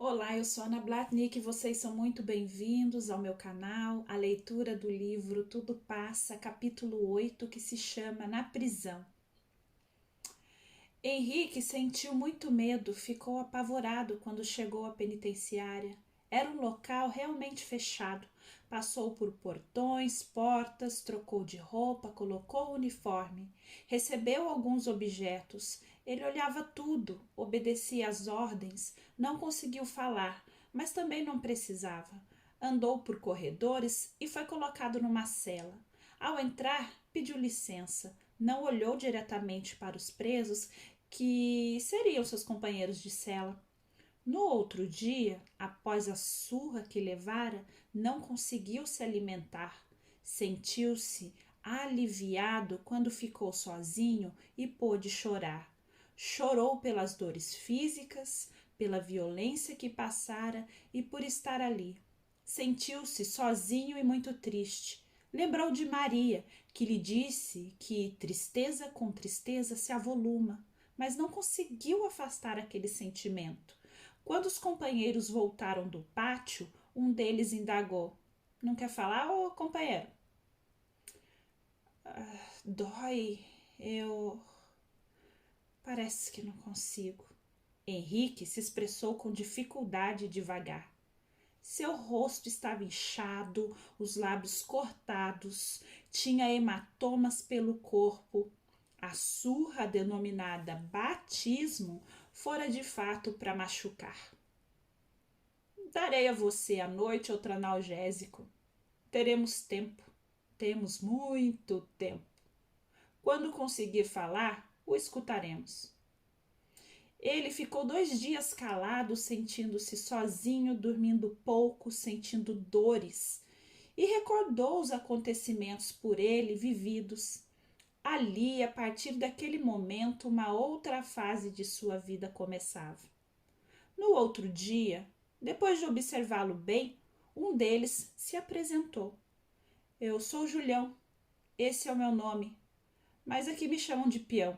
Olá, eu sou Ana Blatnik e vocês são muito bem-vindos ao meu canal, a leitura do livro Tudo Passa, capítulo 8, que se chama Na Prisão. Henrique sentiu muito medo, ficou apavorado quando chegou à penitenciária. Era um local realmente fechado. Passou por portões, portas, trocou de roupa, colocou o uniforme, recebeu alguns objetos. Ele olhava tudo, obedecia às ordens, não conseguiu falar, mas também não precisava. Andou por corredores e foi colocado numa cela. Ao entrar, pediu licença. Não olhou diretamente para os presos, que seriam seus companheiros de cela. No outro dia, após a surra que levara, não conseguiu se alimentar. Sentiu-se aliviado quando ficou sozinho e pôde chorar. Chorou pelas dores físicas, pela violência que passara e por estar ali. Sentiu-se sozinho e muito triste. Lembrou de Maria, que lhe disse que tristeza com tristeza se avoluma, mas não conseguiu afastar aquele sentimento. Quando os companheiros voltaram do pátio, um deles indagou: Não quer falar, ô companheiro? Dói, eu. Parece que não consigo. Henrique se expressou com dificuldade e devagar. Seu rosto estava inchado, os lábios cortados, tinha hematomas pelo corpo. A surra denominada batismo fora de fato para machucar. Darei a você à noite outro analgésico. Teremos tempo. Temos muito tempo. Quando conseguir falar, o escutaremos. Ele ficou 2 dias calado, sentindo-se sozinho, dormindo pouco, sentindo dores, e recordou os acontecimentos por ele vividos. Ali, a partir daquele momento, uma outra fase de sua vida começava. No outro dia, depois de observá-lo bem, um deles se apresentou. Eu sou Julião, esse é o meu nome, mas aqui me chamam de peão.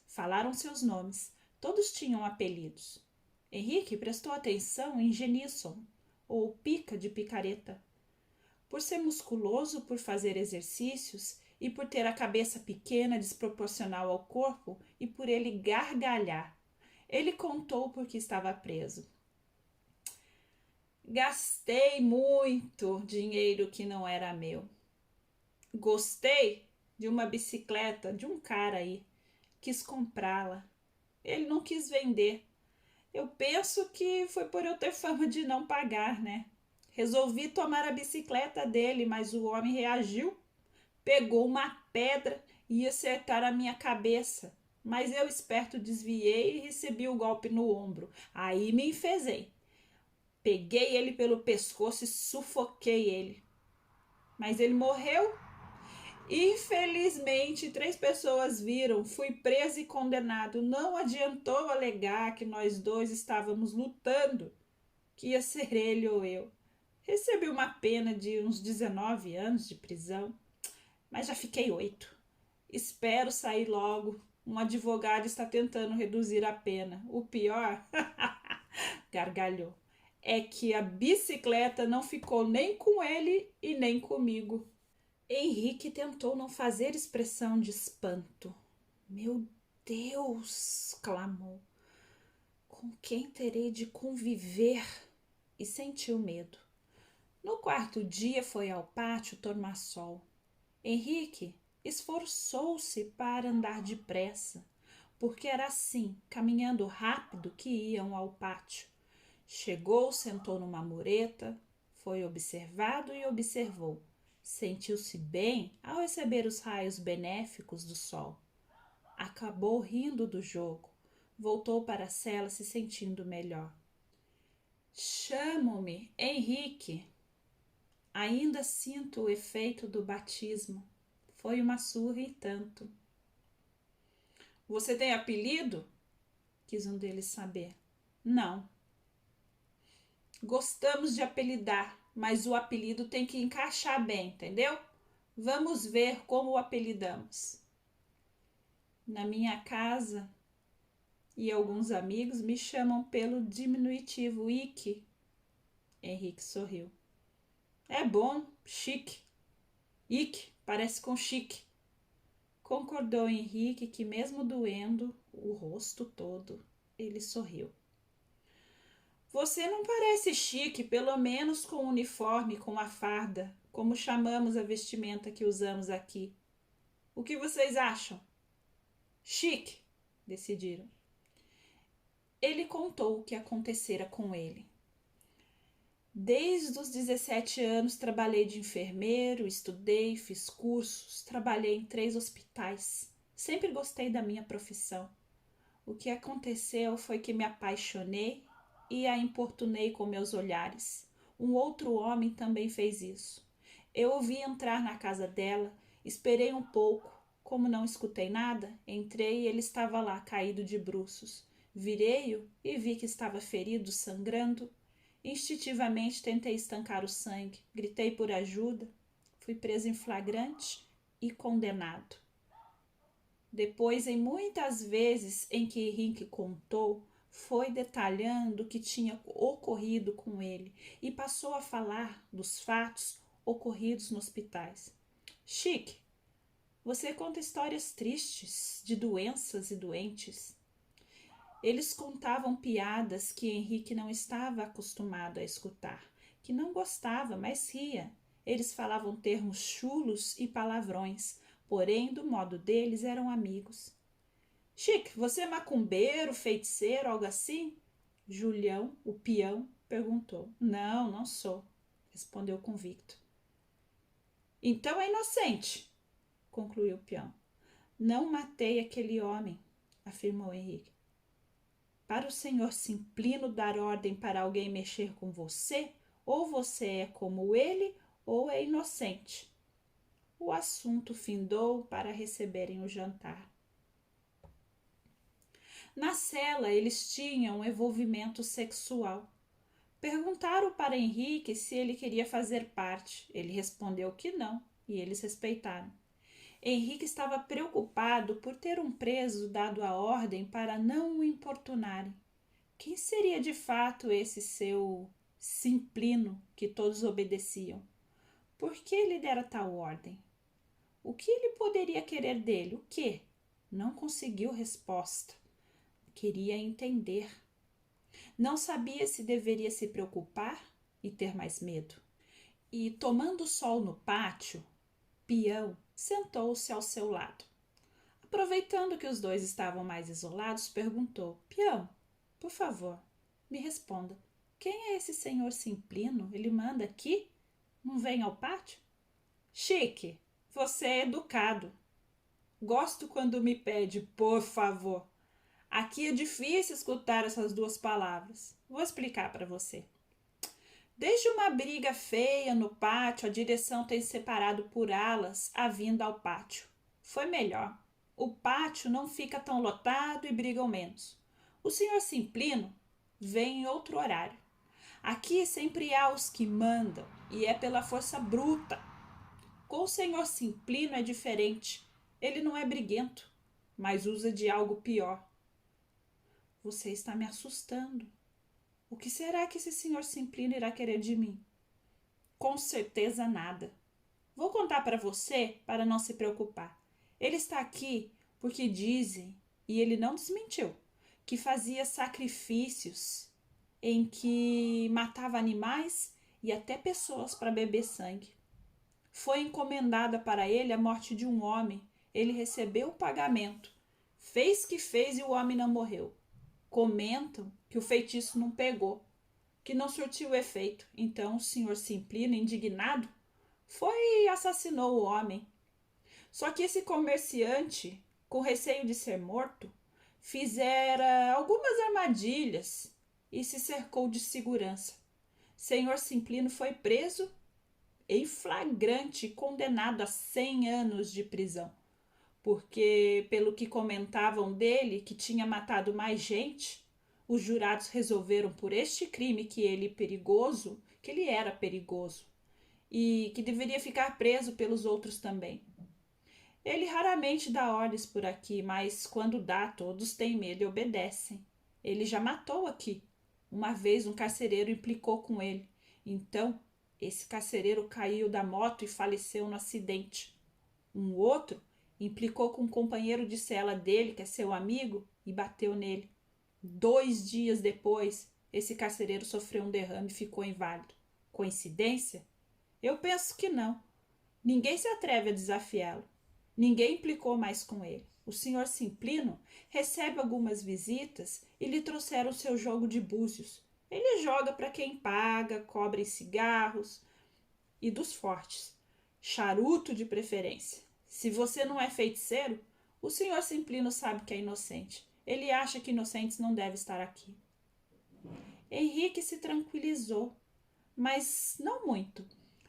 Falaram seus nomes, todos tinham apelidos. Henrique prestou atenção em Genisson, ou Pica de Picareta. Por ser musculoso, por fazer exercícios e por ter a cabeça pequena desproporcional ao corpo e por ele gargalhar. Ele contou por que estava preso. Gastei muito dinheiro que não era meu. Gostei de uma bicicleta de um cara aí. Quis comprá-la. Ele não quis vender. Eu penso que foi por eu ter fama de não pagar, né? Resolvi tomar a bicicleta dele, mas o homem reagiu, pegou uma pedra e ia acertar a minha cabeça. Mas eu, esperto, desviei e recebi o golpe no ombro. Aí me enfezei. Peguei ele pelo pescoço e sufoquei ele. Mas ele morreu. Infelizmente, 3 pessoas viram. Fui preso e condenado. Não adiantou alegar que nós dois estávamos lutando, que ia ser ele ou eu. Recebi uma pena de uns 19 anos de prisão, mas já fiquei 8. Espero sair logo. Um advogado está tentando reduzir a pena. O pior, gargalhou, é que a bicicleta não ficou nem com ele e nem comigo. Henrique tentou não fazer expressão de espanto. Meu Deus! Clamou. Com quem terei de conviver? E sentiu medo. No quarto dia foi ao pátio tomar sol. Henrique esforçou-se para andar depressa, porque era assim, caminhando rápido, que iam ao pátio. Chegou, sentou numa mureta, foi observado e observou. Sentiu-se bem ao receber os raios benéficos do sol. Acabou rindo do jogo. Voltou para a cela se sentindo melhor. Chamo-me Henrique. Ainda sinto o efeito do batismo. Foi uma surra e tanto. Você tem apelido? Quis um deles saber. Não. Gostamos de apelidar, mas o apelido tem que encaixar bem, entendeu? Vamos ver como o apelidamos. Na minha casa E alguns amigos me chamam pelo diminutivo Ike. Henrique sorriu. É bom, chique. Ike, parece com chique. Concordou Henrique, que mesmo doendo o rosto todo, ele sorriu. Você não parece chique, pelo menos com o uniforme, com a farda, como chamamos a vestimenta que usamos aqui. O que vocês acham? Chique, decidiram. Ele contou o que acontecera com ele. Desde os 17 anos trabalhei de enfermeiro, estudei, fiz cursos, trabalhei em 3 hospitais. Sempre gostei da minha profissão. O que aconteceu foi que me apaixonei e a importunei com meus olhares. Um outro homem também fez isso. Eu o vi entrar na casa dela, esperei um pouco. Como não escutei nada, entrei e ele estava lá, caído de bruços. Virei-o e vi que estava ferido, sangrando. Instintivamente tentei estancar o sangue, gritei por ajuda, fui preso em flagrante e condenado. Depois, em muitas vezes em que Henrique contou, foi detalhando o que tinha ocorrido com ele e passou a falar dos fatos ocorridos nos hospitais. Chique, você conta histórias tristes de doenças e doentes. Eles contavam piadas que Henrique não estava acostumado a escutar, que não gostava, mas ria. Eles falavam termos chulos e palavrões, porém, do modo deles, eram amigos. Chique, você é macumbeiro, feiticeiro, algo assim? Julião, o peão, perguntou. Não, não sou, respondeu convicto. Então é inocente, concluiu o peão. Não matei aquele homem, afirmou Henrique. Para o senhor Simplino dar ordem para alguém mexer com você, ou você é como ele, ou é inocente. O assunto findou para receberem o jantar. Na cela, eles tinham um envolvimento sexual. Perguntaram para Henrique se ele queria fazer parte. Ele respondeu que não, e eles respeitaram. Henrique estava preocupado por ter um preso dado a ordem para não o importunarem. Quem seria de fato esse seu Simplino que todos obedeciam? Por que ele dera tal ordem? O que ele poderia querer dele? O quê? Não conseguiu resposta. Queria entender. Não sabia se deveria se preocupar e ter mais medo. E, tomando sol no pátio, Peão sentou-se ao seu lado. Aproveitando que os dois estavam mais isolados, perguntou: Peão, por favor, me responda. Quem é esse senhor Simplino? Ele manda aqui? Não vem ao pátio? Chique, você é educado. Gosto quando me pede, por favor. Aqui é difícil escutar essas duas palavras. Vou explicar para você. Desde uma briga feia no pátio, a direção tem separado por alas a vinda ao pátio. Foi melhor. O pátio não fica tão lotado e brigam menos. O senhor Simplino vem em outro horário. Aqui sempre há os que mandam e é pela força bruta. Com o senhor Simplino é diferente. Ele não é briguento, mas usa de algo pior. Você está me assustando. O que será que esse senhor Simplino irá querer de mim? Com certeza nada. Vou contar para você para não se preocupar. Ele está aqui porque dizem, e ele não desmentiu, que fazia sacrifícios em que matava animais e até pessoas para beber sangue. Foi encomendada para ele a morte de um homem. Ele recebeu o pagamento. Fez que fez e o homem não morreu. Comentam que o feitiço não pegou, que não surtiu efeito. Então o senhor Simplino, indignado, foi e assassinou o homem. Só que esse comerciante, com receio de ser morto, fizera algumas armadilhas e se cercou de segurança. Senhor Simplino foi preso em flagrante e condenado a 100 anos de prisão, porque, pelo que comentavam dele, que tinha matado mais gente, os jurados resolveram por este crime que ele era perigoso, e que deveria ficar preso pelos outros também. Ele raramente dá ordens por aqui, mas quando dá, todos têm medo e obedecem. Ele já matou aqui. Uma vez um carcereiro implicou com ele. Então, esse carcereiro caiu da moto e faleceu no acidente. Um outro implicou com um companheiro de cela dele, que é seu amigo, e bateu nele. 2 dias depois, esse carcereiro sofreu um derrame e ficou inválido. Coincidência? Eu penso que não. Ninguém se atreve a desafiá-lo. Ninguém implicou mais com ele. O senhor Simplino recebe algumas visitas e lhe trouxeram seu jogo de búzios. Ele joga para quem paga, cobra em cigarros e dos fortes. Charuto de preferência. Se você não é feiticeiro, o senhor Simplino sabe que é inocente. Ele acha que inocentes não devem estar aqui. Henrique se tranquilizou, mas não muito.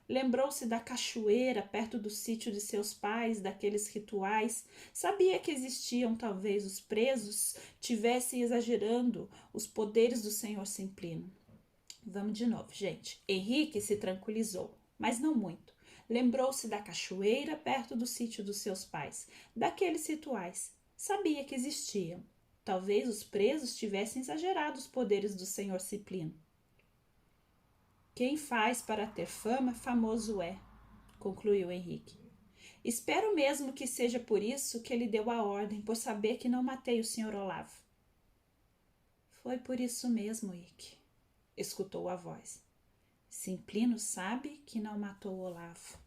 Lembrou-se da cachoeira perto do sítio de seus pais, daqueles rituais. Sabia que existiam, talvez os presos tivessem exagerando os poderes do senhor Simplino. Vamos de novo, gente. Henrique se tranquilizou, mas não muito. Lembrou-se da cachoeira perto do sítio dos seus pais, daqueles rituais. Sabia que existiam. Talvez os presos tivessem exagerado os poderes do senhor Simplino. Quem faz para ter fama, famoso é, concluiu Henrique. Espero mesmo que seja por isso que ele deu a ordem, por saber que não matei o Sr. Olavo. Foi por isso mesmo, Ike, escutou a voz. Simplino sabe que não matou Olavo.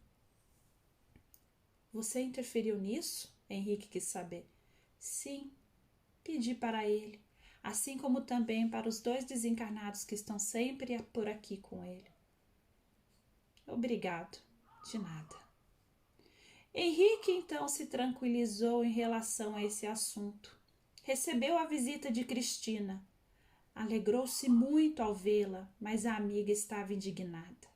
Você interferiu nisso? Henrique quis saber. Sim, pedi para ele, assim como também para os 2 desencarnados que estão sempre por aqui com ele. Obrigado, de nada. Henrique então se tranquilizou em relação a esse assunto. Recebeu a visita de Cristina. Alegrou-se muito ao vê-la, mas a amiga estava indignada.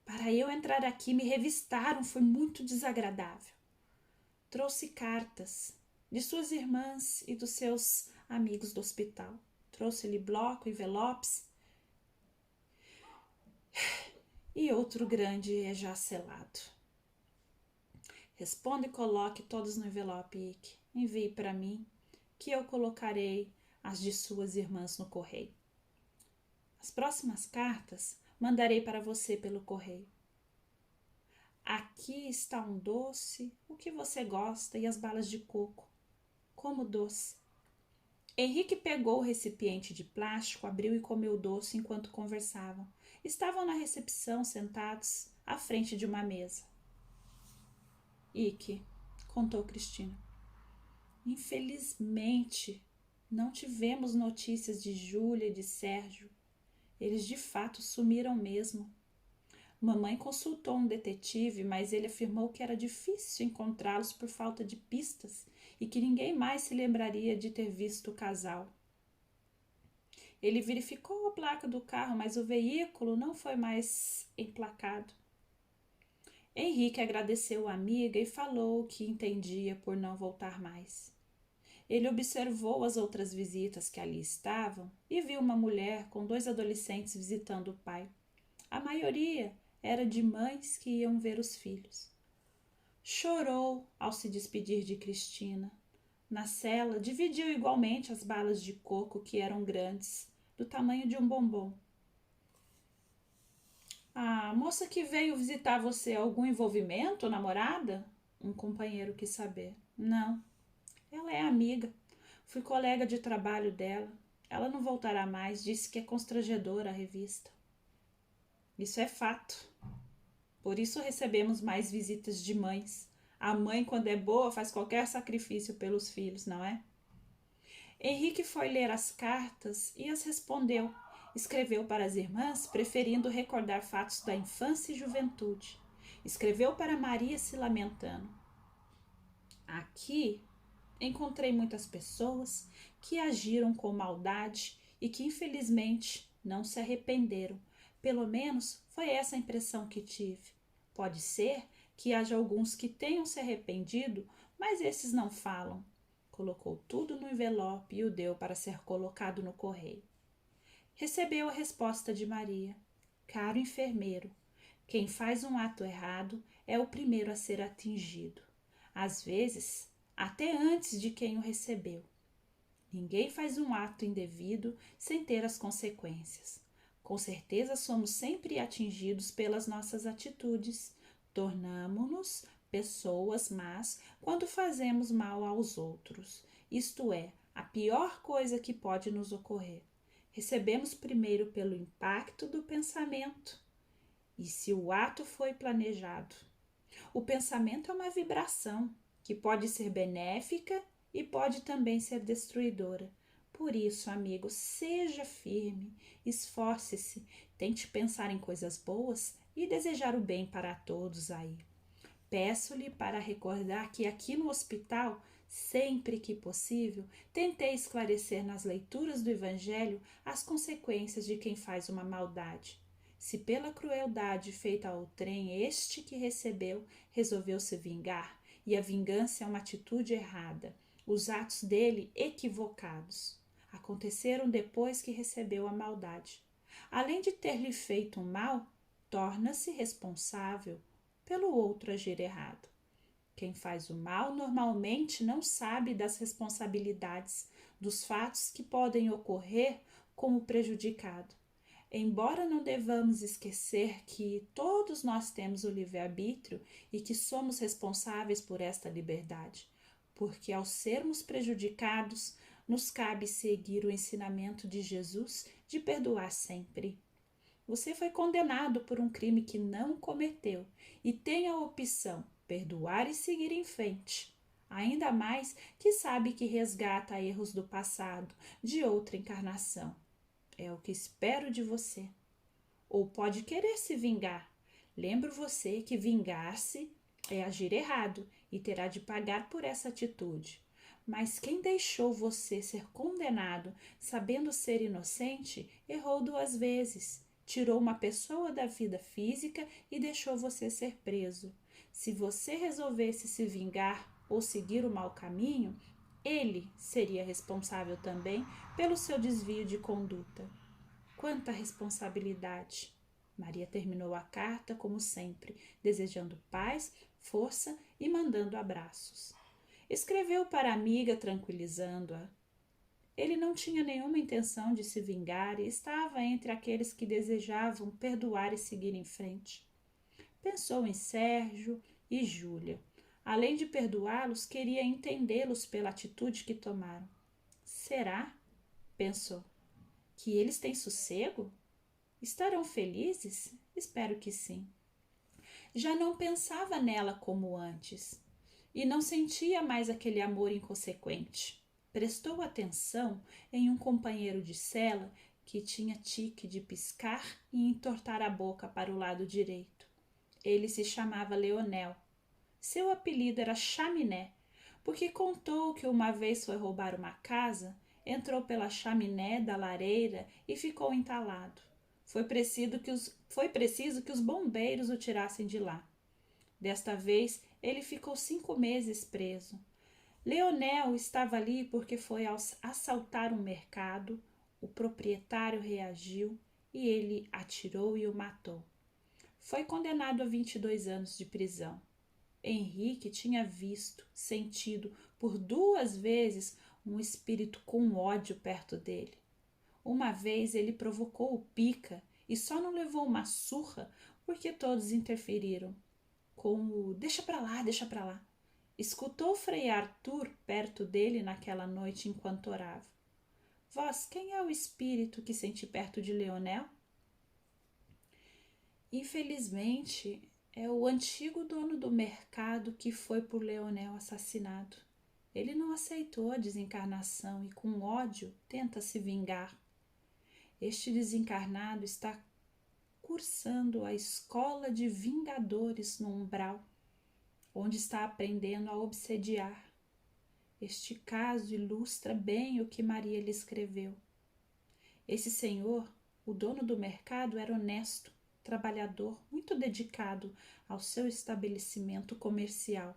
Para eu entrar aqui me revistaram, foi muito desagradável. Trouxe cartas de suas irmãs e dos seus amigos do hospital. Trouxe-lhe bloco, envelopes e outro grande é já selado. Responda e coloque todos no envelope, Ike. Envie para mim, que eu colocarei as de suas irmãs no correio. As próximas cartas mandarei para você pelo correio. Aqui está um doce, o que você gosta, e as balas de coco. Como doce. Henrique pegou o recipiente de plástico, abriu e comeu o doce enquanto conversavam. Estavam na recepção, sentados à frente de uma mesa. Ike, contou Cristina. Infelizmente, não tivemos notícias de Júlia e de Sérgio. Eles de fato sumiram mesmo. Mamãe consultou um detetive, mas ele afirmou que era difícil encontrá-los por falta de pistas e que ninguém mais se lembraria de ter visto o casal. Ele verificou a placa do carro, mas o veículo não foi mais emplacado. Henrique agradeceu a amiga e falou que entendia por não voltar mais. Ele observou as outras visitas que ali estavam e viu uma mulher com 2 adolescentes visitando o pai. A maioria era de mães que iam ver os filhos. Chorou ao se despedir de Cristina. Na cela, dividiu igualmente as balas de coco, que eram grandes, do tamanho de um bombom. A moça que veio visitar você, algum envolvimento, namorada? Um companheiro quis saber. Não, ela é amiga. Fui colega de trabalho dela. Ela não voltará mais, disse que é constrangedora a revista. Isso é fato. Por isso recebemos mais visitas de mães. A mãe, quando é boa, faz qualquer sacrifício pelos filhos, não é? Henrique foi ler as cartas e as respondeu. Escreveu para as irmãs, preferindo recordar fatos da infância e juventude. Escreveu para Maria se lamentando. Aqui encontrei muitas pessoas que agiram com maldade e que infelizmente não se arrependeram. Pelo menos foi essa a impressão que tive. Pode ser que haja alguns que tenham se arrependido, mas esses não falam. Colocou tudo no envelope e o deu para ser colocado no correio. Recebeu a resposta de Maria. Caro enfermeiro, quem faz um ato errado é o primeiro a ser atingido. às vezes até antes de quem o recebeu. Ninguém faz um ato indevido sem ter as consequências. Com certeza somos sempre atingidos pelas nossas atitudes. Tornamo-nos pessoas más quando fazemos mal aos outros. Isto é, a pior coisa que pode nos ocorrer. Recebemos primeiro pelo impacto do pensamento. E se o ato foi planejado? O pensamento é uma vibração que pode ser benéfica e pode também ser destruidora. Por isso, amigo, seja firme, esforce-se, tente pensar em coisas boas e desejar o bem para todos aí. Peço-lhe para recordar que aqui no hospital, sempre que possível, tentei esclarecer nas leituras do Evangelho as consequências de quem faz uma maldade. Se pela crueldade feita ao trem este que recebeu resolveu se vingar, e a vingança é uma atitude errada, os atos dele equivocados, aconteceram depois que recebeu a maldade. Além de ter-lhe feito um mal, torna-se responsável pelo outro agir errado. Quem faz o mal normalmente não sabe das responsabilidades, dos fatos que podem ocorrer com o prejudicado. Embora não devamos esquecer que todos nós temos o livre-arbítrio e que somos responsáveis por esta liberdade, porque ao sermos prejudicados, nos cabe seguir o ensinamento de Jesus de perdoar sempre. Você foi condenado por um crime que não cometeu e tem a opção perdoar e seguir em frente. Ainda mais que sabe que resgata erros do passado, de outra encarnação. É o que espero de você. Ou pode querer se vingar. Lembro você que vingar-se é agir errado e terá de pagar por essa atitude. Mas quem deixou você ser condenado, sabendo ser inocente, errou 2 vezes. Tirou uma pessoa da vida física e deixou você ser preso. Se você resolvesse se vingar ou seguir o mau caminho, ele seria responsável também pelo seu desvio de conduta. Quanta responsabilidade! Maria terminou a carta, como sempre, desejando paz, força e mandando abraços. Escreveu para a amiga, tranquilizando-a. Ele não tinha nenhuma intenção de se vingar e estava entre aqueles que desejavam perdoar e seguir em frente. Pensou em Sérgio e Júlia. Além de perdoá-los, queria entendê-los pela atitude que tomaram. Será, pensou, que eles têm sossego? Estarão felizes? Espero que sim. Já não pensava nela como antes e não sentia mais aquele amor inconsequente. Prestou atenção em um companheiro de cela que tinha tique de piscar e entortar a boca para o lado direito. Ele se chamava Leonel. Seu apelido era Chaminé, porque contou que uma vez foi roubar uma casa, entrou pela chaminé da lareira e ficou entalado. Foi preciso que os bombeiros o tirassem de lá. Desta vez, ele ficou 5 meses preso. Leonel estava ali porque foi assaltar um mercado, o proprietário reagiu e ele atirou e o matou. Foi condenado a 22 anos de prisão. Henrique tinha visto, sentido por 2 vezes um espírito com ódio perto dele. Uma vez ele provocou o Pica e só não levou uma surra porque todos interferiram. Com o deixa pra lá, deixa pra lá. Escutou Frei Arthur perto dele naquela noite enquanto orava. Vós, quem é o espírito que senti perto de Leonel? Infelizmente, é o antigo dono do mercado que foi por Leonel assassinado. Ele não aceitou a desencarnação e, com ódio, tenta se vingar. Este desencarnado está cursando a escola de vingadores no umbral, onde está aprendendo a obsediar. Este caso ilustra bem o que Maria lhe escreveu. Esse senhor, o dono do mercado, era honesto, trabalhador, muito dedicado ao seu estabelecimento comercial.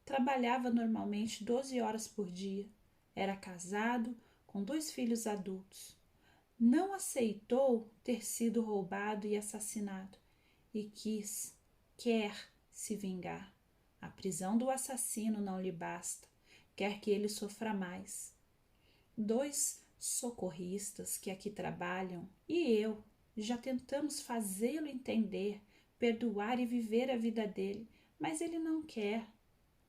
Trabalhava normalmente 12 horas por dia. Era casado, com 2 filhos adultos. Não aceitou ter sido roubado e assassinado e quer se vingar. A prisão do assassino não lhe basta, quer que ele sofra mais. 2 socorristas que aqui trabalham e eu já tentamos fazê-lo entender, perdoar e viver a vida dele, mas ele não quer.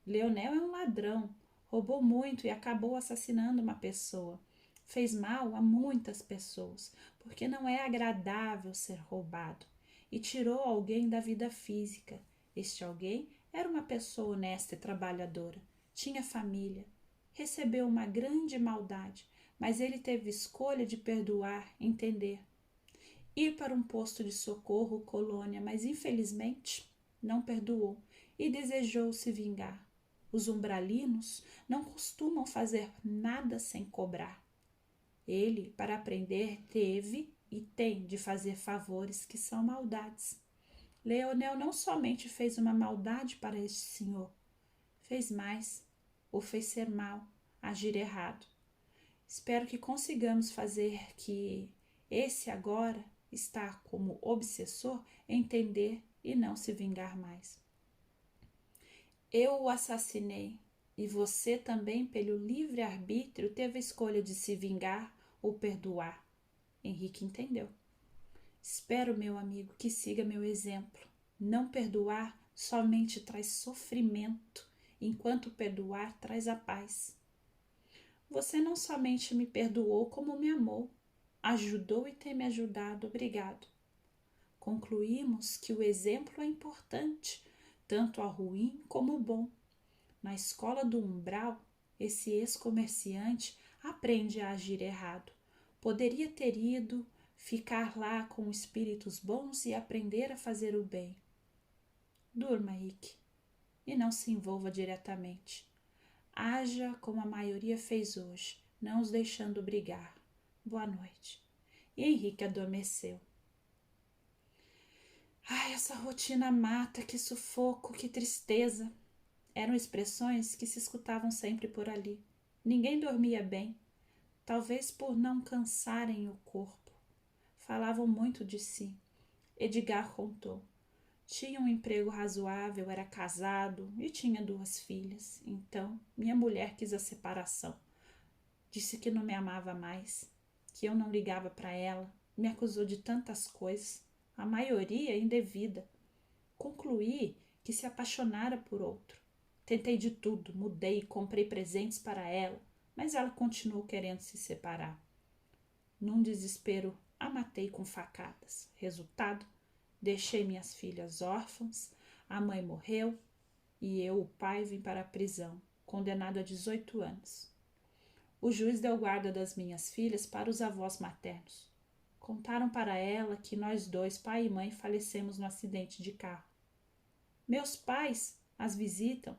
Leonel é um ladrão, roubou muito e acabou assassinando uma pessoa. Fez mal a muitas pessoas, porque não é agradável ser roubado. E tirou alguém da vida física. Este alguém era uma pessoa honesta e trabalhadora. Tinha família. Recebeu uma grande maldade, mas ele teve escolha de perdoar, entender. Ir para um posto de socorro, colônia, mas infelizmente não perdoou e desejou se vingar. Os umbralinos não costumam fazer nada sem cobrar. Ele, para aprender, teve e tem de fazer favores que são maldades. Leonel não somente fez uma maldade para este senhor, fez mais, o fez ser mal, agir errado. Espero que consigamos fazer que esse agora está como obsessor entender e não se vingar mais. Eu o assassinei e você também, pelo livre-arbítrio, teve a escolha de se vingar ou perdoar. Henrique entendeu. Espero, meu amigo, que siga meu exemplo. Não perdoar somente traz sofrimento, enquanto perdoar traz a paz. Você não somente me perdoou, como me amou, ajudou e tem me ajudado. Obrigado. Concluímos que o exemplo é importante, tanto ao ruim como ao bom. Na escola do umbral, esse ex-comerciante aprende a agir errado. Poderia ter ido ficar lá com espíritos bons e aprender a fazer o bem. Durma, Rick, e não se envolva diretamente. Haja como a maioria fez hoje, não os deixando brigar. Boa noite. E Henrique adormeceu. Ai, essa rotina mata, que sufoco, que tristeza. Eram expressões que se escutavam sempre por ali. Ninguém dormia bem, talvez por não cansarem o corpo. Falavam muito de si. Edgar contou. Tinha um emprego razoável, era casado e tinha 2 filhas. Então, minha mulher quis a separação. Disse que não me amava mais, que eu não ligava para ela. Me acusou de tantas coisas, a maioria indevida. Concluí que se apaixonara por outro. Tentei de tudo, mudei e comprei presentes para ela, mas ela continuou querendo se separar. Num desespero, a matei com facadas. Resultado, deixei minhas filhas órfãs, a mãe morreu e eu, o pai, vim para a prisão, condenado a 18 anos. O juiz deu guarda das minhas filhas para os avós maternos. Contaram para ela que nós 2, pai e mãe, falecemos no acidente de carro. Meus pais as visitam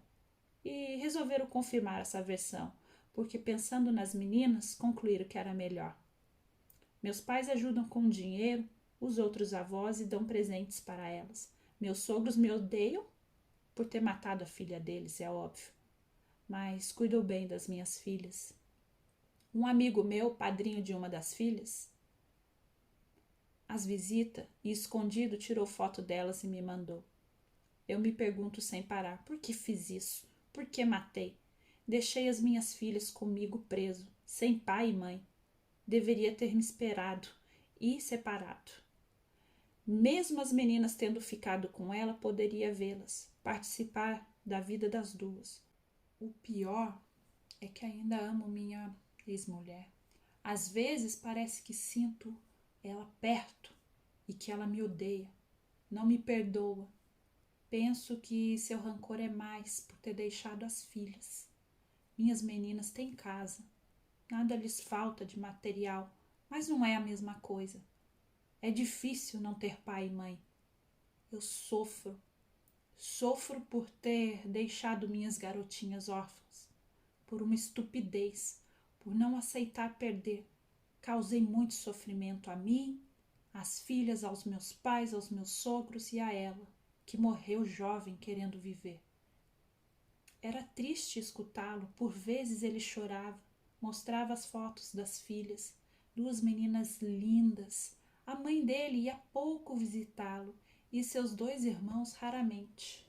e resolveram confirmar essa versão, porque pensando nas meninas, concluíram que era melhor. Meus pais ajudam com dinheiro os outros avós e dão presentes para elas. Meus sogros me odeiam por ter matado a filha deles, é óbvio, mas cuidou bem das minhas filhas. Um amigo meu, padrinho de uma das filhas, as visita e escondido tirou foto delas e me mandou. Eu me pergunto sem parar, por que fiz isso? Por que matei? Deixei as minhas filhas comigo preso, sem pai e mãe. Deveria ter me esperado e separado. Mesmo as meninas tendo ficado com ela, poderia vê-las, participar da vida das 2. O pior é que ainda amo minha ex-mulher. Às vezes parece que sinto ela perto e que ela me odeia, não me perdoa. Penso que seu rancor é mais por ter deixado as filhas. Minhas meninas têm casa, nada lhes falta de material, mas não é a mesma coisa. É difícil não ter pai e mãe. Eu sofro por ter deixado minhas garotinhas órfãs, por uma estupidez, por não aceitar perder. Causei muito sofrimento a mim, às filhas, aos meus pais, aos meus sogros e a ela, que morreu jovem querendo viver. Era triste escutá-lo, por vezes ele chorava, mostrava as fotos das filhas, 2 meninas lindas. A mãe dele ia pouco visitá-lo e seus 2 irmãos raramente.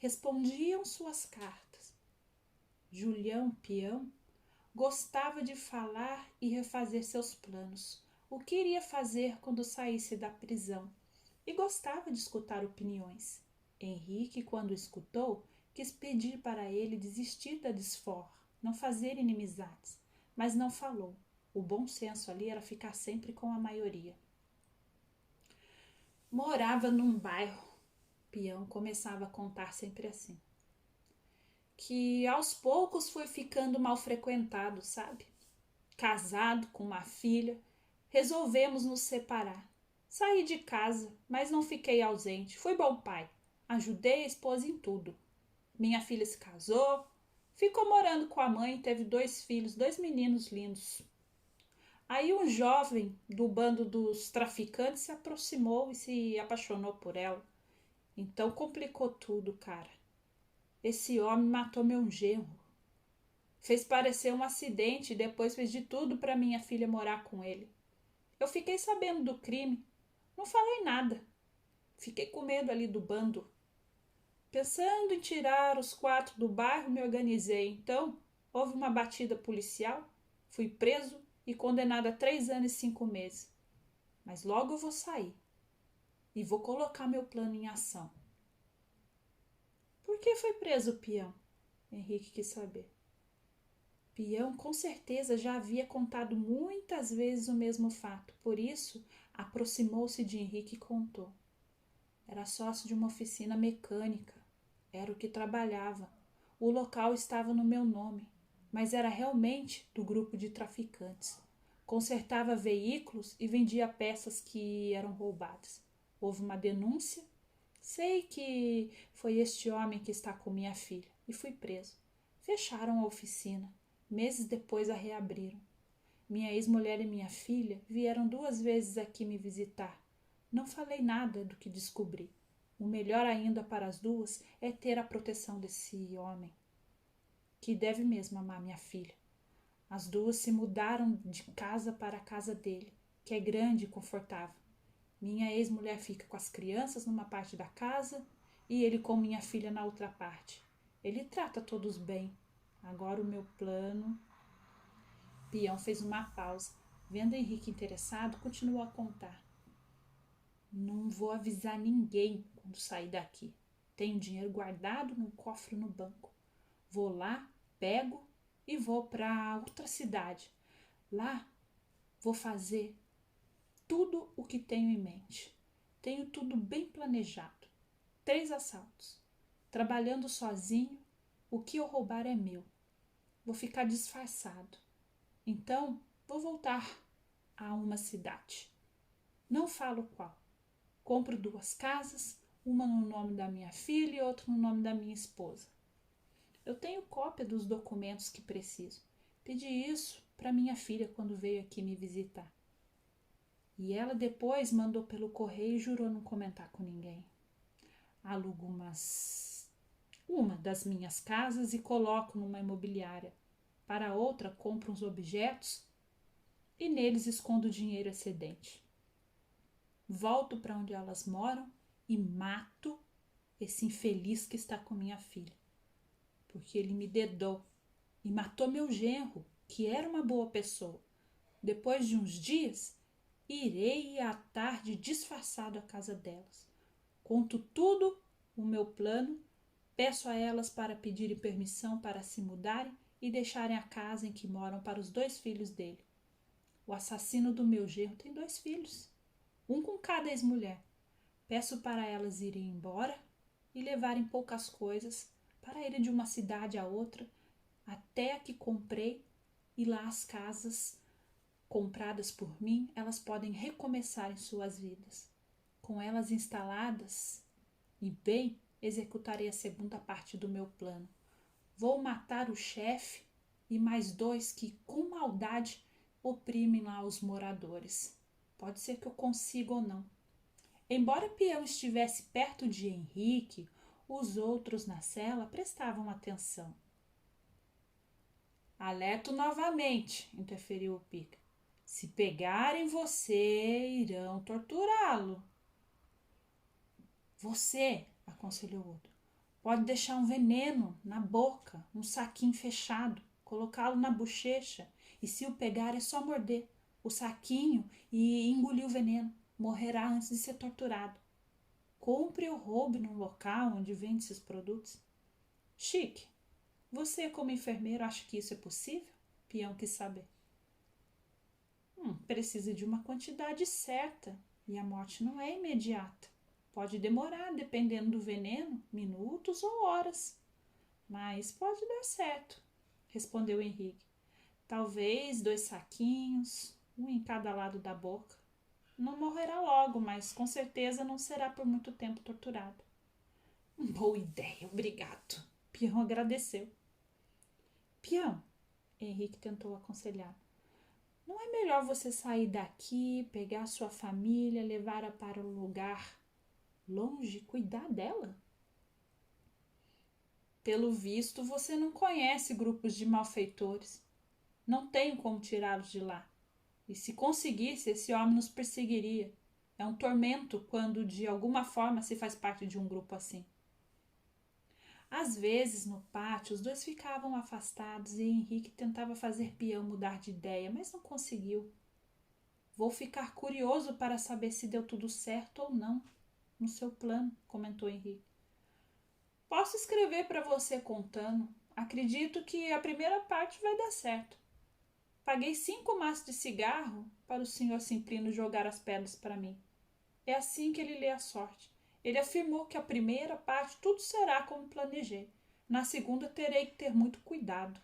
respondiam suas cartas. Julião Peão gostava de falar e refazer seus planos, o que iria fazer quando saísse da prisão, e gostava de escutar opiniões. Henrique, quando escutou, quis pedir para ele desistir da desforra, não fazer inimizades, mas não falou. O bom senso ali era ficar sempre com a maioria. Morava num bairro, Peão começava a contar sempre assim, que aos poucos foi ficando mal frequentado, sabe? Casado com uma filha, resolvemos nos separar. Saí de casa, mas não fiquei ausente. Fui bom pai. Ajudei a esposa em tudo. Minha filha se casou, ficou morando com a mãe e teve 2 filhos, 2 meninos lindos. Aí um jovem do bando dos traficantes se aproximou e se apaixonou por ela. Então complicou tudo, cara. Esse homem matou meu genro. Fez parecer um acidente e depois fez de tudo para minha filha morar com ele. Eu fiquei sabendo do crime. Não falei nada. Fiquei com medo ali do bando. Pensando em tirar os 4 do bairro, me organizei. Então, houve uma batida policial. Fui preso e condenado a 3 anos e 5 meses. Mas logo eu vou sair. E vou colocar meu plano em ação. Por que foi preso o peão? Henrique quis saber. Peão com certeza já havia contado muitas vezes o mesmo fato. Por isso, aproximou-se de Henrique e contou. Era sócio de uma oficina mecânica. Era o que trabalhava. O local estava no meu nome, mas era realmente do grupo de traficantes. Consertava veículos e vendia peças que eram roubadas. Houve uma denúncia. Sei que foi este homem que está com minha filha e fui preso. Fecharam a oficina. Meses depois a reabriram. Minha ex-mulher e minha filha vieram 2 vezes aqui me visitar. Não falei nada do que descobri. O melhor ainda para as 2 é ter a proteção desse homem, que deve mesmo amar minha filha. As 2 se mudaram de casa para a casa dele, que é grande e confortável. Minha ex-mulher fica com as crianças numa parte da casa e ele com minha filha na outra parte. Ele trata todos bem. Agora o meu plano... Peão fez uma pausa. Vendo Henrique interessado, continuou a contar. Não vou avisar ninguém quando sair daqui. Tenho dinheiro guardado num cofre no banco. Vou lá, pego e vou para outra cidade. Lá vou fazer tudo o que tenho em mente. Tenho tudo bem planejado. 3 assaltos. Trabalhando sozinho, o que eu roubar é meu. Vou ficar disfarçado. Então, vou voltar a uma cidade. Não falo qual. Compro 2 casas, uma no nome da minha filha e outra no nome da minha esposa. Eu tenho cópia dos documentos que preciso. Pedi isso para minha filha quando veio aqui me visitar. E ela depois mandou pelo correio e jurou não comentar com ninguém. Alugo uma das minhas casas e coloco numa imobiliária. Para outra, compro uns objetos e neles escondo o dinheiro excedente. Volto para onde elas moram e mato esse infeliz que está com minha filha. Porque ele me dedou e matou meu genro, que era uma boa pessoa. Depois de uns dias, irei à tarde disfarçado à casa delas. Conto tudo o meu plano, peço a elas para pedirem permissão para se mudarem e deixarem a casa em que moram para os 2 filhos dele. O assassino do meu genro tem 2 filhos, um com cada ex-mulher. Peço para elas irem embora e levarem poucas coisas para irem de uma cidade a outra até a que comprei, e lá as casas compradas por mim, elas podem recomeçar em suas vidas. Com elas instaladas e bem, executarei a segunda parte do meu plano. Vou matar o chefe e mais 2 que, com maldade, oprimem lá os moradores. Pode ser que eu consiga ou não. Embora Peão estivesse perto de Henrique, os outros na cela prestavam atenção. Alerto novamente, interferiu o Pica. Se pegarem você, irão torturá-lo. Você, aconselhou o outro, Pode deixar um veneno na boca, um saquinho fechado, colocá-lo na bochecha e se o pegar é só morder o saquinho e engolir o veneno. Morrerá antes de ser torturado. Compre ou roube num local onde vende esses produtos. Chique, você como enfermeiro acha que isso é possível? Peão quis saber. Precisa de uma quantidade certa e a morte não é imediata. Pode demorar, dependendo do veneno, minutos ou horas. Mas pode dar certo, respondeu Henrique. Talvez 2 saquinhos, um em cada lado da boca. Não morrerá logo, mas com certeza não será por muito tempo torturado. Boa ideia, obrigado. Peão agradeceu. Peão, Henrique tentou aconselhar. Não é melhor você sair daqui, pegar sua família, levá-la para um lugar longe, cuidar dela? Pelo visto, você não conhece grupos de malfeitores. Não tenho como tirá-los de lá. E se conseguisse, esse homem nos perseguiria. É um tormento quando de alguma forma se faz parte de um grupo assim. Às vezes, no pátio, os dois ficavam afastados e Henrique tentava fazer Peão mudar de ideia, mas não conseguiu. Vou ficar curioso para saber se deu tudo certo ou não no seu plano, comentou Henrique. Posso escrever para você contando. Acredito que a primeira parte vai dar certo. Paguei 5 maços de cigarro para o senhor Simplino jogar as pedras para mim. É assim que ele lê a sorte. Ele afirmou que a primeira parte tudo será como planejei. Na segunda terei que ter muito cuidado.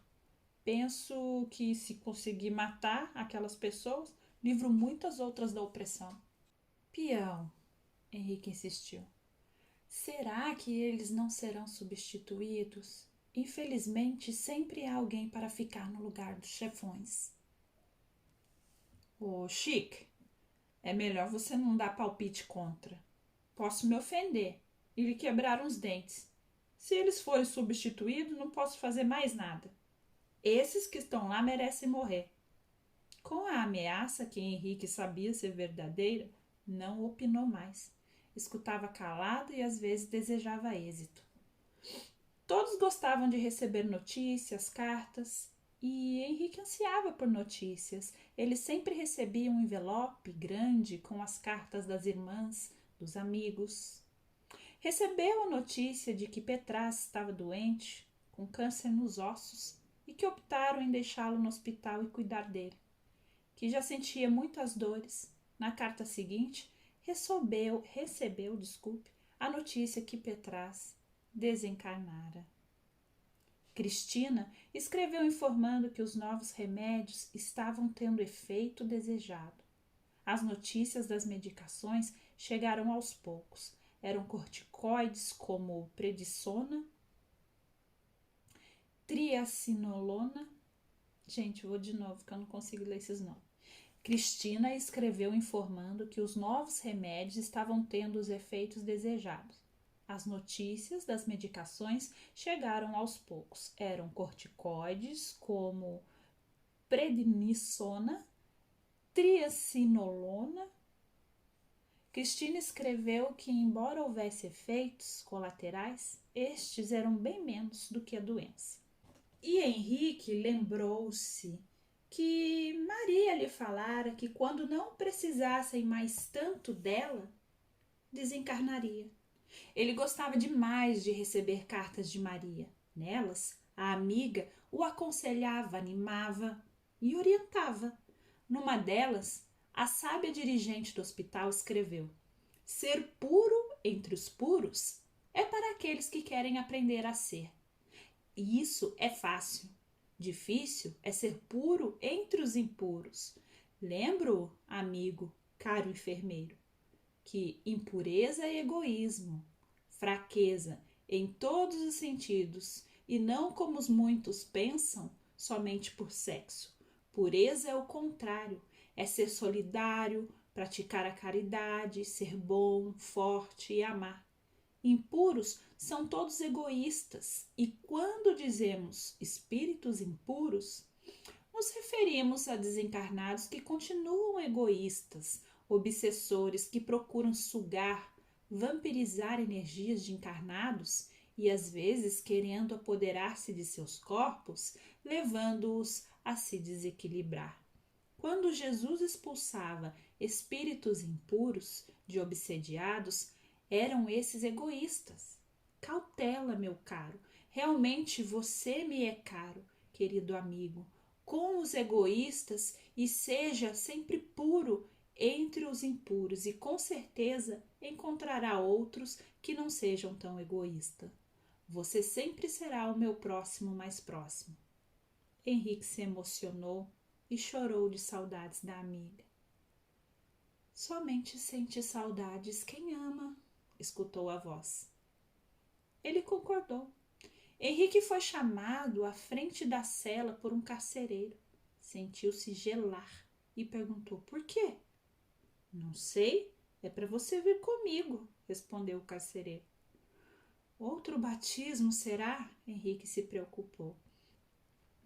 Penso que se conseguir matar aquelas pessoas, livro muitas outras da opressão. Peão, Henrique insistiu. Será que eles não serão substituídos? Infelizmente, sempre há alguém para ficar no lugar dos chefões. Ô, Chique, é melhor você não dar palpite contra. Posso me ofender e lhe quebrar uns dentes. Se eles forem substituídos, não posso fazer mais nada. Esses que estão lá merecem morrer. Com a ameaça, que Henrique sabia ser verdadeira, não opinou mais. Escutava calado e às vezes desejava êxito. Todos gostavam de receber notícias, cartas, e Henrique ansiava por notícias. Ele sempre recebia um envelope grande com as cartas das irmãs, dos amigos. Recebeu a notícia de que Petraz estava doente, com câncer nos ossos, e que optaram em deixá-lo no hospital e cuidar dele. Que já sentia muitas dores. Na carta seguinte, recebeu a notícia que Petraz desencarnara. Cristina escreveu informando que os novos remédios estavam tendo efeito desejado. As notícias das medicações chegaram aos poucos. Eram corticoides como prednisona, triacinolona. Gente, eu vou de novo que eu não consigo ler esses nomes. Cristina escreveu informando que os novos remédios estavam tendo os efeitos desejados. As notícias das medicações chegaram aos poucos. Eram corticoides como prednisona, triacinolona. Cristina escreveu que, embora houvesse efeitos colaterais, estes eram bem menos do que a doença. E Henrique lembrou-se que Maria lhe falara que, quando não precisassem mais tanto dela, desencarnaria. Ele gostava demais de receber cartas de Maria. Nelas, a amiga o aconselhava, animava e orientava. Numa delas, a sábia dirigente do hospital escreveu: ser puro entre os puros é para aqueles que querem aprender a ser. E isso é fácil. Difícil é ser puro entre os impuros. Lembro, amigo, caro enfermeiro, que impureza é egoísmo, fraqueza em todos os sentidos, e não como os muitos pensam, somente por sexo. Pureza é o contrário, é ser solidário, praticar a caridade, ser bom, forte e amar. Impuros são todos egoístas, e quando dizemos espíritos impuros, nos referimos a desencarnados que continuam egoístas, obsessores que procuram sugar, vampirizar energias de encarnados e às vezes querendo apoderar-se de seus corpos, levando-os a se desequilibrar. Quando Jesus expulsava espíritos impuros de obsediados, eram esses egoístas. Cautela, meu caro, realmente você me é caro, querido amigo, com os egoístas e seja sempre puro entre os impuros e com certeza encontrará outros que não sejam tão egoístas. Você sempre será o meu próximo mais próximo. Henrique se emocionou e chorou de saudades da amiga. Somente sente saudades quem ama, escutou a voz. Ele concordou. Henrique foi chamado à frente da cela por um carcereiro. Sentiu-se gelar e perguntou por quê. Não sei, é para você vir comigo, respondeu o carcereiro. Outro batismo será? Henrique se preocupou.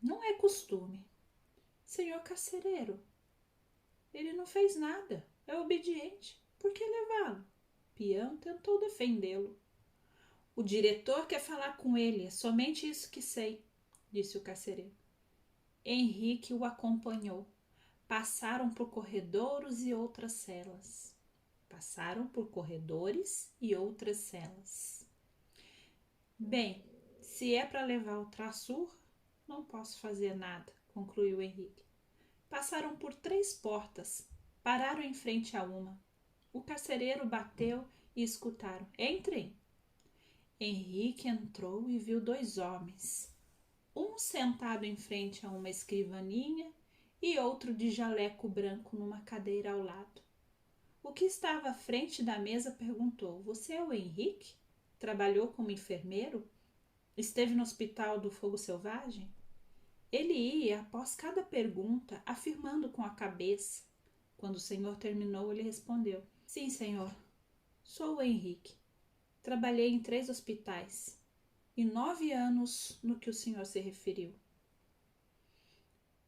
Não é costume. Senhor carcereiro, ele não fez nada, é obediente. Por que levá-lo? Peão tentou defendê-lo. O diretor quer falar com ele, é somente isso que sei, disse o carcereiro. Henrique o acompanhou. Passaram por corredores e outras celas. Bem, se é para levar o traçur, não posso fazer nada, concluiu Henrique. Passaram por 3 portas, pararam em frente a uma. O carcereiro bateu e escutaram. Entrem! Henrique entrou e viu 2 homens, um sentado em frente a uma escrivaninha e outro de jaleco branco numa cadeira ao lado. O que estava à frente da mesa perguntou: Você é o Henrique? Trabalhou como enfermeiro? Esteve no hospital do fogo selvagem? Ele ia, após cada pergunta, afirmando com a cabeça. Quando o senhor terminou, ele respondeu: Sim, senhor, sou o Henrique. Trabalhei em 3 hospitais e 9 anos no que o senhor se referiu.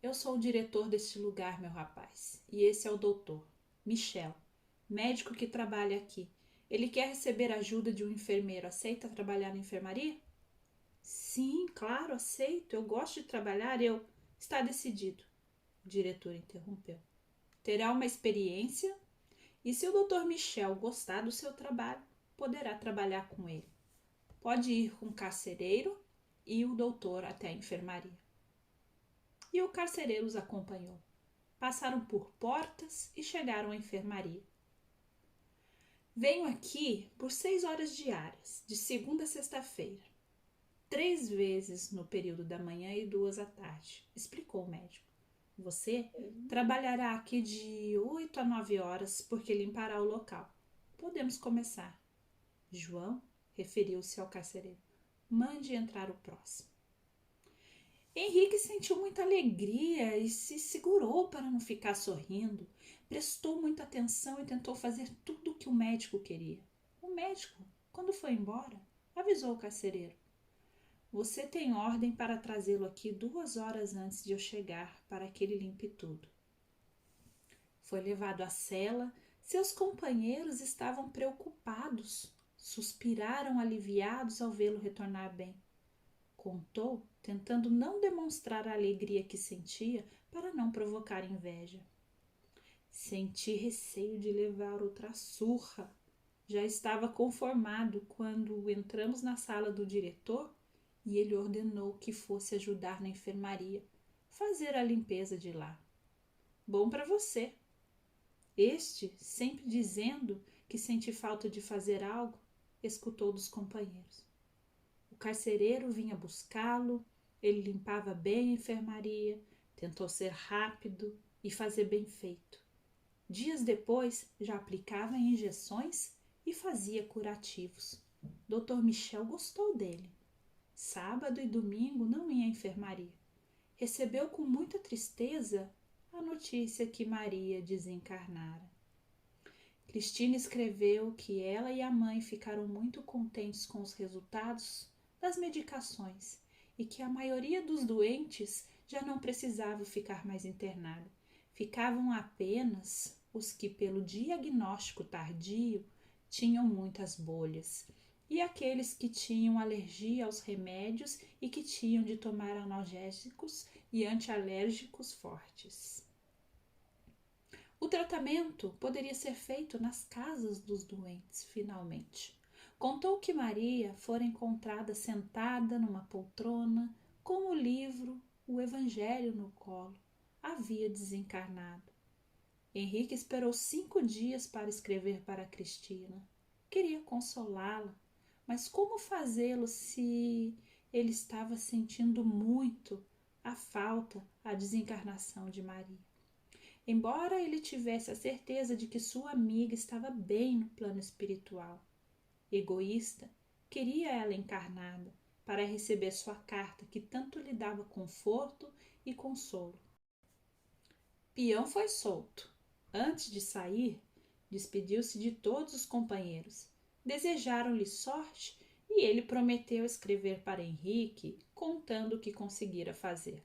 Eu sou o diretor deste lugar, meu rapaz, e esse é o doutor Michel, médico que trabalha aqui. Ele quer receber a ajuda de um enfermeiro. Aceita trabalhar na enfermaria? Sim, claro, aceito. Eu gosto de trabalhar. Está decidido. O diretor interrompeu. Terá uma experiência e se o doutor Michel gostar do seu trabalho, poderá trabalhar com ele. Pode ir com o carcereiro e o doutor até a enfermaria. E o carcereiro os acompanhou. Passaram por portas e chegaram à enfermaria. Venho aqui por 6 horas diárias, de segunda a sexta-feira. 3 vezes no período da manhã e 2 à tarde, explicou o médico. Você trabalhará aqui de 8 a 9 horas, porque limpará o local. Podemos começar. João referiu-se ao carcereiro. Mande entrar o próximo. Henrique sentiu muita alegria e se segurou para não ficar sorrindo. Prestou muita atenção e tentou fazer tudo o que o médico queria. O médico, quando foi embora, avisou o carcereiro. Você tem ordem para trazê-lo aqui 2 horas antes de eu chegar, para que ele limpe tudo. Foi levado à cela. Seus companheiros estavam preocupados. Suspiraram aliviados ao vê-lo retornar bem. Contou, tentando não demonstrar a alegria que sentia para não provocar inveja. Senti receio de levar outra surra. Já estava conformado quando entramos na sala do diretor e ele ordenou que fosse ajudar na enfermaria, fazer a limpeza de lá. Bom para você. Este, sempre dizendo que sente falta de fazer algo, escutou dos companheiros. O carcereiro vinha buscá-lo, ele limpava bem a enfermaria, tentou ser rápido e fazer bem feito. Dias depois, já aplicava injeções e fazia curativos. Dr. Michel gostou dele. Sábado e domingo não ia à enfermaria. Recebeu com muita tristeza a notícia que Maria desencarnara. Cristina escreveu que ela e a mãe ficaram muito contentes com os resultados das medicações e que a maioria dos doentes já não precisava ficar mais internada. Ficavam apenas os que, pelo diagnóstico tardio, tinham muitas bolhas. e aqueles que tinham alergia aos remédios e que tinham de tomar analgésicos e antialérgicos fortes. O tratamento poderia ser feito nas casas dos doentes, finalmente. Contou que Maria fora encontrada sentada numa poltrona, com o livro, o Evangelho no colo. Havia desencarnado. Henrique esperou 5 dias para escrever para Cristina. Queria consolá-la, mas como fazê-lo se ele estava sentindo muito a desencarnação de Maria? Embora ele tivesse a certeza de que sua amiga estava bem no plano espiritual. Egoísta, queria ela encarnada para receber sua carta que tanto lhe dava conforto e consolo. Peão foi solto. Antes de sair, despediu-se de todos os companheiros. Desejaram-lhe sorte e ele prometeu escrever para Henrique, contando o que conseguira fazer.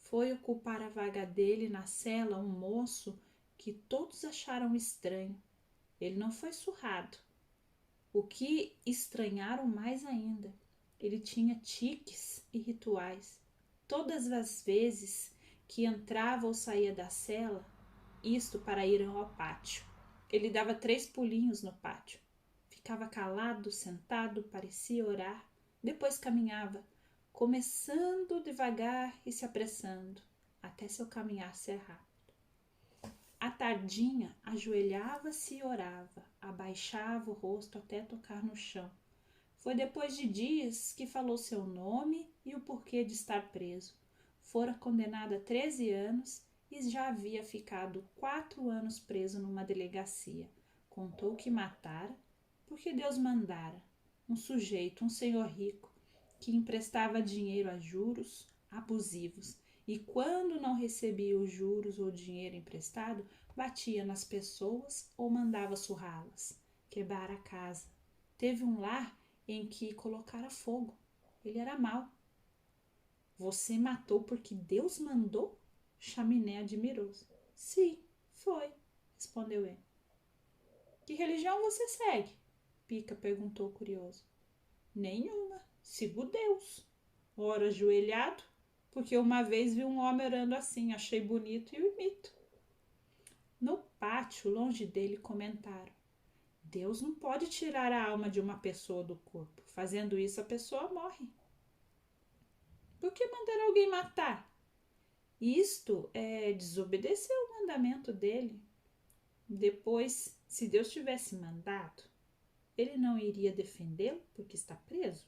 Foi ocupar a vaga dele na cela um moço que todos acharam estranho. Ele não foi surrado. O que estranharam mais ainda, ele tinha tiques e rituais. Todas as vezes que entrava ou saía da cela, isto para ir ao pátio. Ele dava 3 pulinhos no pátio. Ficava calado, sentado, parecia orar. Depois caminhava, começando devagar e se apressando, até seu caminhar ser rápido. À tardinha, ajoelhava-se e orava, abaixava o rosto até tocar no chão. Foi depois de dias que falou seu nome e o porquê de estar preso. Fora condenado a 13 anos e já havia ficado 4 anos preso numa delegacia. Contou que matara, porque Deus mandara, um sujeito, um senhor rico, que emprestava dinheiro a juros abusivos e quando não recebia os juros ou dinheiro emprestado, batia nas pessoas ou mandava surrá-las, quebrar a casa. Teve um lar em que colocara fogo. Ele era mau. Você matou porque Deus mandou? Chaminé admirou-se. Sim, foi, respondeu ele. Que religião você segue? Pica perguntou curioso. Nenhuma, sigo Deus. Ora ajoelhado, porque uma vez vi um homem orando assim, achei bonito e o imito. No pátio, longe dele, comentaram. Deus não pode tirar a alma de uma pessoa do corpo. Fazendo isso, a pessoa morre. Por que mandar alguém matar? Isto é desobedecer o mandamento dele. Depois, se Deus tivesse mandado, ele não iria defendê-lo porque está preso?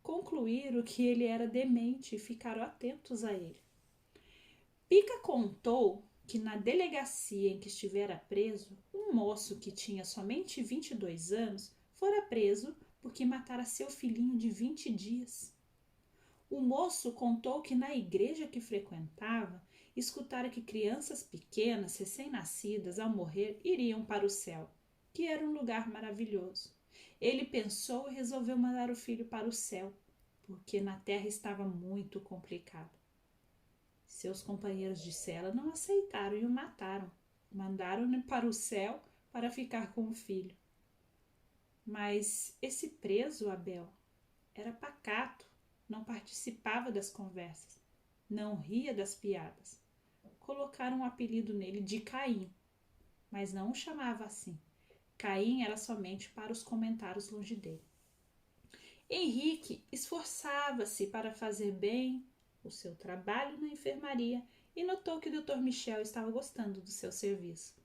Concluíram que ele era demente e ficaram atentos a ele. Pica contou que na delegacia em que estivera preso, um moço que tinha somente 22 anos fora preso porque matara seu filhinho de 20 dias. O moço contou que na igreja que frequentava, escutara que crianças pequenas, recém-nascidas, ao morrer, iriam para o céu, que era um lugar maravilhoso. Ele pensou e resolveu mandar o filho para o céu, porque na terra estava muito complicado. Seus companheiros de cela não aceitaram e o mataram. Mandaram-no para o céu para ficar com o filho. Mas esse preso, Abel, era pacato, não participava das conversas, não ria das piadas. Colocaram um apelido nele de Caim, mas não o chamava assim. Caim era somente para os comentários longe dele. Henrique esforçava-se para fazer bem o seu trabalho na enfermaria e notou que o Dr. Michel estava gostando do seu serviço.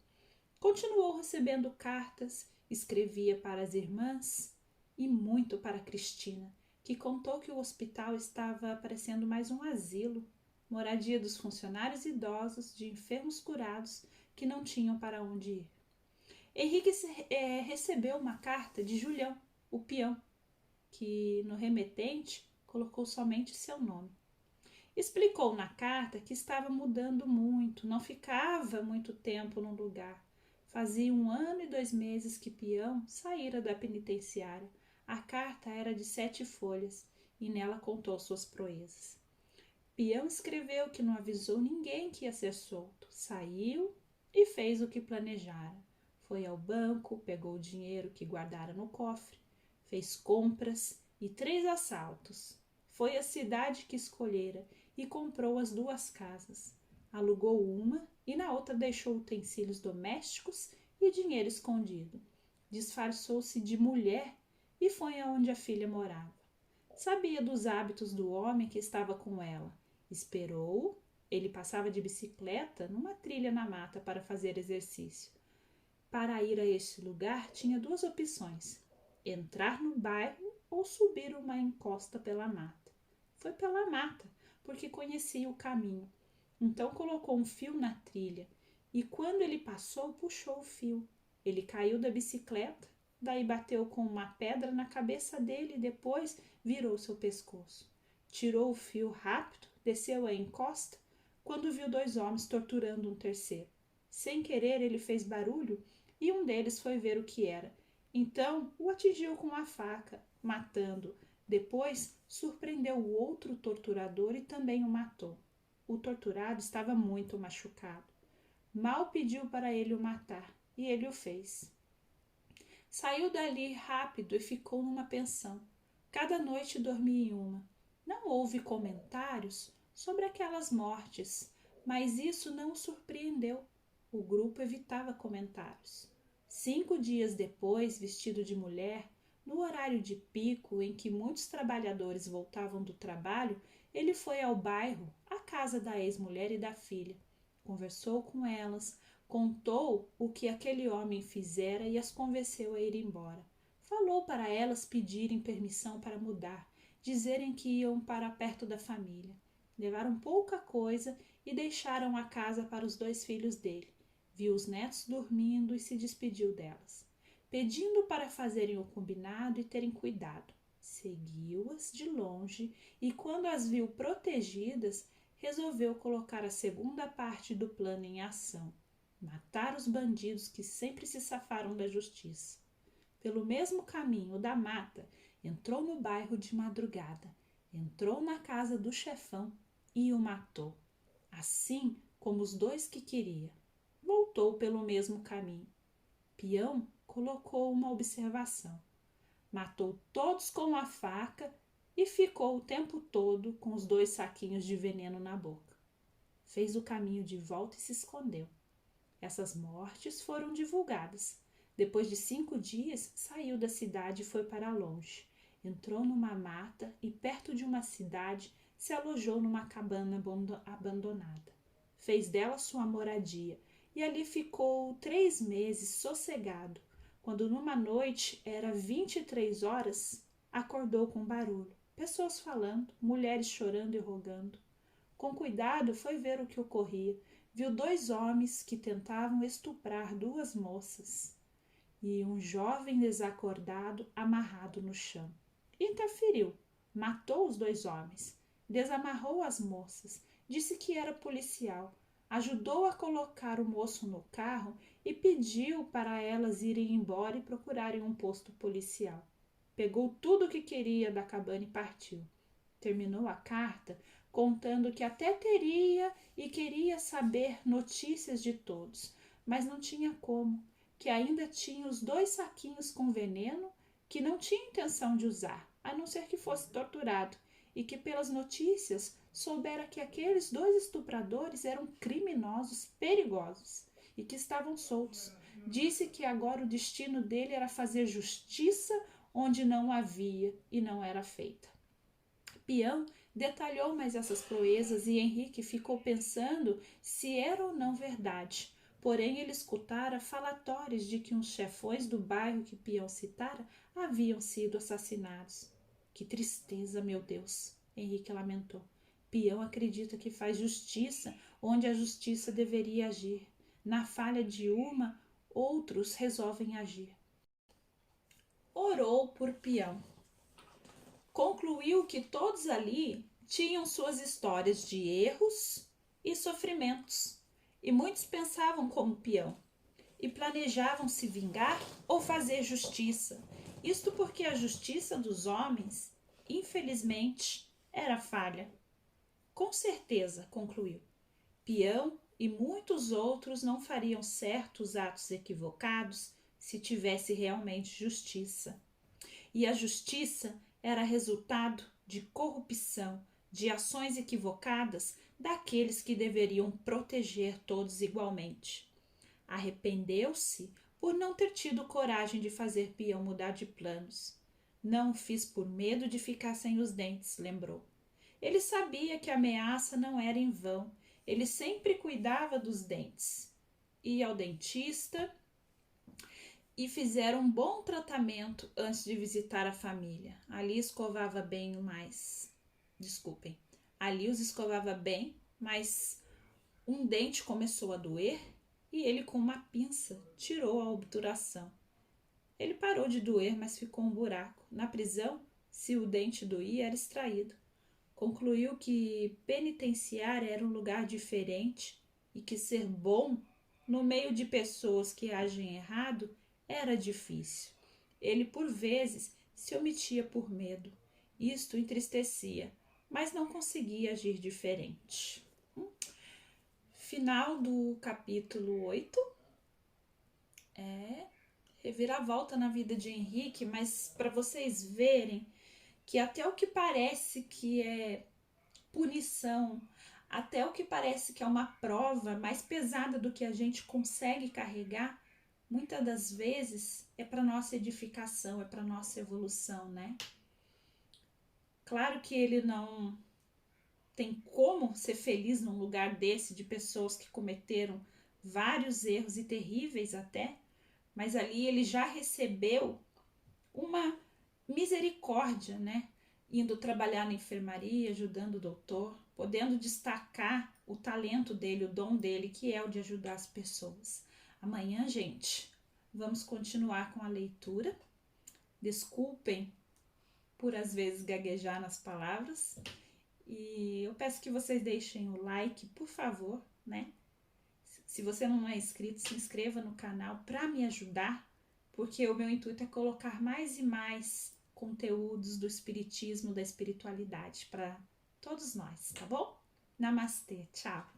Continuou recebendo cartas, escrevia para as irmãs e muito para Cristina, que contou que o hospital estava parecendo mais um asilo, moradia dos funcionários idosos, de enfermos curados que não tinham para onde ir. Henrique recebeu uma carta de Julião, o peão, que no remetente colocou somente seu nome. Explicou na carta que estava mudando muito, não ficava muito tempo num lugar. Fazia 1 ano e 2 meses que Peão saíra da penitenciária. A carta era de 7 folhas e nela contou suas proezas. Peão escreveu que não avisou ninguém que ia ser solto. Saiu e fez o que planejara. Foi ao banco, pegou o dinheiro que guardara no cofre, fez compras e 3 assaltos. Foi à cidade que escolhera e comprou as 2 casas. Alugou uma e na outra deixou utensílios domésticos e dinheiro escondido. Disfarçou-se de mulher e foi aonde a filha morava. Sabia dos hábitos do homem que estava com ela. Esperou-o. Ele passava de bicicleta numa trilha na mata para fazer exercício. Para ir a este lugar, tinha 2 opções: entrar no bairro ou subir uma encosta pela mata. Foi pela mata, porque conhecia o caminho. Então colocou um fio na trilha e quando ele passou, puxou o fio. Ele caiu da bicicleta, daí bateu com uma pedra na cabeça dele e depois virou seu pescoço. Tirou o fio rápido, desceu a encosta, quando viu 2 homens torturando um terceiro. Sem querer, ele fez barulho e um deles foi ver o que era. Então o atingiu com a faca, matando. Depois surpreendeu o outro torturador e também o matou. O torturado estava muito machucado. Mal pediu para ele o matar e ele o fez. Saiu dali rápido e ficou numa pensão. Cada noite dormia em uma. Não houve comentários sobre aquelas mortes, mas isso não o surpreendeu. O grupo evitava comentários. 5 dias depois, vestido de mulher, no horário de pico em que muitos trabalhadores voltavam do trabalho, ele foi ao bairro, à casa da ex-mulher e da filha. Conversou com elas, contou o que aquele homem fizera e as convenceu a ir embora. Falou para elas pedirem permissão para mudar, dizerem que iam para perto da família. Levaram pouca coisa e deixaram a casa para os 2 filhos dele. Viu os netos dormindo e se despediu delas, pedindo para fazerem o combinado e terem cuidado. Seguiu-as de longe e, quando as viu protegidas, resolveu colocar a segunda parte do plano em ação: matar os bandidos que sempre se safaram da justiça. Pelo mesmo caminho da mata, entrou no bairro de madrugada, entrou na casa do chefão e o matou, assim como os 2 que queria. Voltou pelo mesmo caminho. Peão colocou uma observação. Matou todos com a faca e ficou o tempo todo com os 2 saquinhos de veneno na boca. Fez o caminho de volta e se escondeu. Essas mortes foram divulgadas. Depois de 5 dias, saiu da cidade e foi para longe. Entrou numa mata e, perto de uma cidade, se alojou numa cabana abandonada. Fez dela sua moradia e ali ficou 3 meses sossegado. Quando numa noite era 23 horas, acordou com barulho. Pessoas falando, mulheres chorando e rogando. Com cuidado foi ver o que ocorria. Viu 2 homens que tentavam estuprar 2 moças e um jovem desacordado amarrado no chão. Interferiu, matou os 2 homens, desamarrou as moças, disse que era policial, ajudou a colocar o moço no carro e pediu para elas irem embora e procurarem um posto policial. Pegou tudo o que queria da cabana e partiu. Terminou a carta contando que até teria e queria saber notícias de todos, mas não tinha como, que ainda tinha os 2 saquinhos com veneno que não tinha intenção de usar, a não ser que fosse torturado, e que pelas notícias soubera que aqueles 2 estupradores eram criminosos perigosos e que estavam soltos. Disse que agora o destino dele era fazer justiça onde não havia e não era feita. Peão detalhou mais essas proezas e Henrique ficou pensando se era ou não verdade. Porém, ele escutara falatórios de que uns chefões do bairro que Peão citara haviam sido assassinados. Que tristeza, meu Deus, Henrique lamentou. Peão acredita que faz justiça onde a justiça deveria agir. Na falha de uma, outros resolvem agir. Orou por Peão. Concluiu que todos ali tinham suas histórias de erros e sofrimentos, e muitos pensavam como Peão, e planejavam se vingar ou fazer justiça. Isto porque a justiça dos homens, infelizmente, era falha. Com certeza, concluiu, Peão e muitos outros não fariam certos atos equivocados se tivesse realmente justiça. E a justiça era resultado de corrupção, de ações equivocadas daqueles que deveriam proteger todos igualmente. Arrependeu-se por não ter tido coragem de fazer Peão mudar de planos. Não o fiz por medo de ficar sem os dentes, lembrou. Ele sabia que a ameaça não era em vão. Ele sempre cuidava dos dentes. Ia ao dentista e fizeram um bom tratamento antes de visitar a família. Ali escovava bem mais. Desculpem. Ali os escovava bem, mas um dente começou a doer e ele, com uma pinça, tirou a obturação. Ele parou de doer, mas ficou um buraco. Na prisão, se o dente doía, era extraído. Concluiu que penitenciar era um lugar diferente e que ser bom no meio de pessoas que agem errado era difícil. Ele, por vezes, se omitia por medo. Isto entristecia, mas não conseguia agir diferente. Final do capítulo 8. Reviravolta na vida de Henrique, mas para vocês verem que até o que parece que é punição, até o que parece que é uma prova mais pesada do que a gente consegue carregar, muitas das vezes é para nossa edificação, é para nossa evolução, né? Claro que ele não tem como ser feliz num lugar desse de pessoas que cometeram vários erros e terríveis até, mas ali ele já recebeu uma misericórdia, né? Indo trabalhar na enfermaria, ajudando o doutor, podendo destacar o talento dele, o dom dele, que é o de ajudar as pessoas. Amanhã, gente, vamos continuar com a leitura. Desculpem por às vezes gaguejar nas palavras. E eu peço que vocês deixem o like, por favor, né? Se você não é inscrito, se inscreva no canal para me ajudar, porque o meu intuito é colocar mais e mais conteúdos do espiritismo, da espiritualidade para todos nós, tá bom? Namastê, tchau!